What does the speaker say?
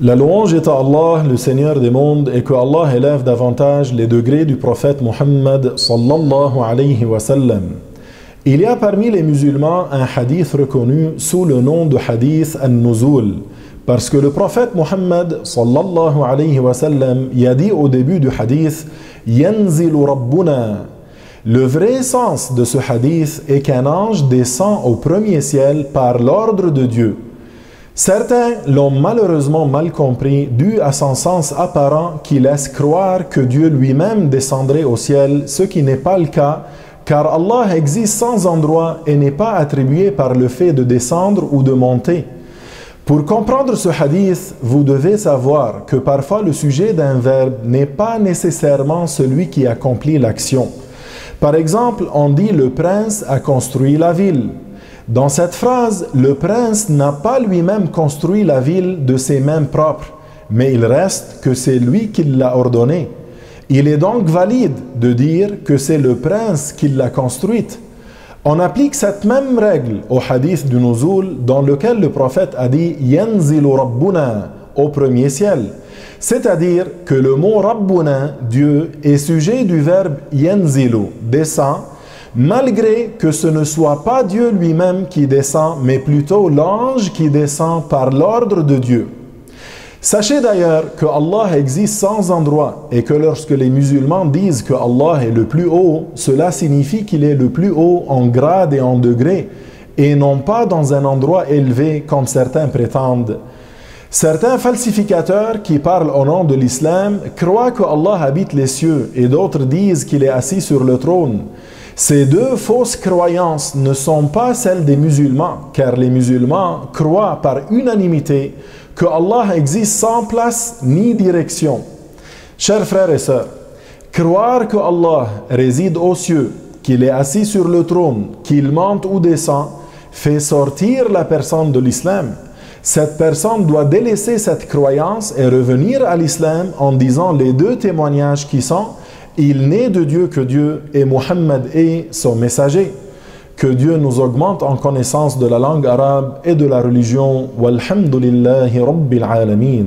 La louange est à Allah, le Seigneur des mondes, et que Allah élève davantage les degrés du prophète Muhammad sallallahu alayhi wa sallam. Il y a parmi les musulmans un hadith reconnu sous le nom de hadith al-Nuzul, parce que le prophète Muhammad sallallahu alayhi wa sallam y a dit au début du hadith « Yanzilu Rabbuna ». Le vrai sens de ce hadith est qu'un ange descend au premier ciel par l'ordre de Dieu. Certains l'ont malheureusement mal compris dû à son sens apparent qui laisse croire que Dieu lui-même descendrait au ciel, ce qui n'est pas le cas, car Allah existe sans endroit et n'est pas attribué par le fait de descendre ou de monter. Pour comprendre ce hadith, vous devez savoir que parfois le sujet d'un verbe n'est pas nécessairement celui qui accomplit l'action. Par exemple, on dit « le prince a construit la ville ». Dans cette phrase, le prince n'a pas lui-même construit la ville de ses mains propres, mais il reste que c'est lui qui l'a ordonné. Il est donc valide de dire que c'est le prince qui l'a construite. On applique cette même règle au hadith du Nuzul dans lequel le prophète a dit « Yanzilu Rabbuna » au premier ciel. C'est-à-dire que le mot « Rabbuna » Dieu est sujet du verbe « Yanzilu » descend, malgré que ce ne soit pas Dieu lui-même qui descend, mais plutôt l'ange qui descend par l'ordre de Dieu. Sachez d'ailleurs que Allah existe sans endroit et que lorsque les musulmans disent que Allah est le plus haut, cela signifie qu'il est le plus haut en grade et en degré et non pas dans un endroit élevé comme certains prétendent. Certains falsificateurs qui parlent au nom de l'islam croient que Allah habite les cieux et d'autres disent qu'il est assis sur le trône. Ces deux fausses croyances ne sont pas celles des musulmans, car les musulmans croient par unanimité que Allah existe sans place ni direction. Chers frères et sœurs, croire que Allah réside aux cieux, qu'il est assis sur le trône, qu'il monte ou descend, fait sortir la personne de l'islam. Cette personne doit délaisser cette croyance et revenir à l'islam en disant les deux témoignages qui sont « Il n'est de Dieu que Dieu et Muhammad est son messager ». Que Dieu nous augmente en connaissance de la langue arabe et de la religion. Walhamdulillahi Rabbil Alamin.